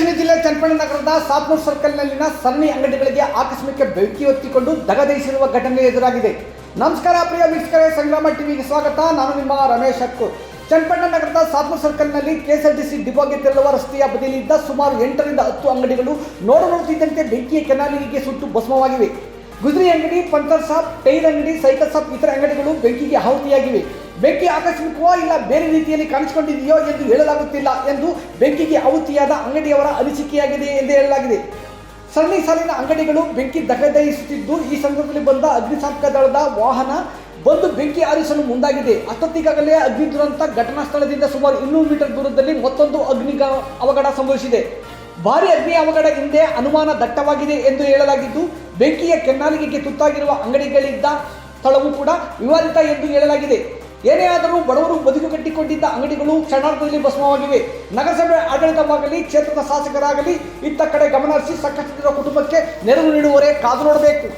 ದಕ್ಷಿಣ ಜಿಲ್ಲೆ ಚನ್ನಪಟ್ಟಣ ನಗರದ ಸಾತ್ನೂರು ಸರ್ಕಲ್ನಲ್ಲಿನ ಸರಣಿ ಅಂಗಡಿಗಳಿಗೆ ಆಕಸ್ಮಿಕ ಬೆಂಕಿ ಹೊತ್ತಿಕೊಂಡು ದಗದಯಿಸಿರುವ ಘಟನೆ ಎದುರಾಗಿದೆ. ನಮಸ್ಕಾರ ಪ್ರಿಯ ವೀಕ್ಷಕರೇ, ಸಂಗ್ರಾಮ ಟಿವಿಗೆ ಸ್ವಾಗತ. ನಾನು ನಿಮ್ಮ ರಮೇಶ್ ಹಕ್ಕೂರ್. ಚನ್ನಪಟ್ಟಣ ನಗರದ ಸಾತ್ನೂರು ಸರ್ಕಲ್ನಲ್ಲಿ ಕೆಎಸ್ಆರ್ಟಿಸಿ ಡಿಪೋಗೆ ತೆರಳುವ ರಸ್ತೆಯ ಬದಿಯಲ್ಲಿದ್ದ ಸುಮಾರು 8 ರಿಂದ 10 ಅಂಗಡಿಗಳು ನೋಡುತ್ತಿದ್ದಂತೆ ಬೆಂಕಿಯ ಕೆನಾಲಿಗೆ ಸುಟ್ಟು ಭಸ್ಮವಾಗಿವೆ. ಗುಜರಿ ಅಂಗಡಿ, ಪಂಚರ್ ಶಾಪ್, ಟೈರ್ ಅಂಗಡಿ, ಸೈಕಲ್ ಶಾಪ್ ಇತರ ಅಂಗಡಿಗಳು ಬೆಂಕಿಗೆ ಆಹುತಿಯಾಗಿವೆ. ಬೆಂಕಿ ಆಕಸ್ಮಿಕವೋ ಇಲ್ಲ ಬೇರೆ ರೀತಿಯಲ್ಲಿ ಕಾಣಿಸಿಕೊಂಡಿದೆಯೋ ಎಂದು ಹೇಳಲಾಗುತ್ತಿಲ್ಲ ಎಂದು ಬೆಂಕಿಗೆ ಆಹುತಿಯಾದ ಅಂಗಡಿಯವರ ಅನಿಸಿಕೆಯಾಗಿದೆ ಎಂದು ಹೇಳಲಾಗಿದೆ. ಸರಣಿ ಸಾಲಿನ ಅಂಗಡಿಗಳು ಬೆಂಕಿ ದಗದಯಿಸುತ್ತಿದ್ದು, ಈ ಸಂದರ್ಭದಲ್ಲಿ ಬಂದ ಅಗ್ನಿಶಾಮಕ ದಳದ ವಾಹನ ಬಂದು ಬೆಂಕಿ ಆರಿಸಲು ಮುಂದಾಗಿದೆ. ಅಷ್ಟೊತ್ತಿಗಾಗಲೇ ಅಗ್ನಿ ದುರಂತ ಘಟನಾ ಸ್ಥಳದಿಂದ ಸುಮಾರು 200 ಮೀಟರ್ ದೂರದಲ್ಲಿ ಮತ್ತೊಂದು ಅಗ್ನಿ ಅವಘಡ ಸಂಭವಿಸಿದೆ. ಭಾರಿ ಅಗ್ನಿ ಅವಘಡ ಹಿಂದೆ ಅನುಮಾನ ದಟ್ಟವಾಗಿದೆ ಎಂದು ಹೇಳಲಾಗಿದ್ದು, ಬೆಂಕಿಯ ಕೆನ್ನಾಲಿಗೆಗೆ ತುತ್ತಾಗಿರುವ ಅಂಗಡಿಗಳಿದ್ದ ಸ್ಥಳವೂ ಕೂಡ ವಿವಾದಿತ ಎಂದು ಹೇಳಲಾಗಿದೆ. ಏನೇ ಆದರೂ ಬಡವರು ಬದುಕು ಕಟ್ಟಿಕೊಂಡಿದ್ದ ಅಂಗಡಿಗಳು ಕ್ಷಣಾರ್ಧದಲ್ಲಿ ಭಸ್ಮವಾಗಿವೆ. ನಗರಸಭೆ ಆಡಳಿತವಾಗಲಿ, ಕ್ಷೇತ್ರದ ಶಾಸಕರಾಗಲಿ ಇತ್ತ ಕಡೆ ಗಮನ ಹರಿಸಿ ಸಂಕಷ್ಟದಲ್ಲಿರುವ ಕುಟುಂಬಕ್ಕೆ ನೆರವು ನೀಡುವವರೇ ಕಾದು ನೋಡಬೇಕು.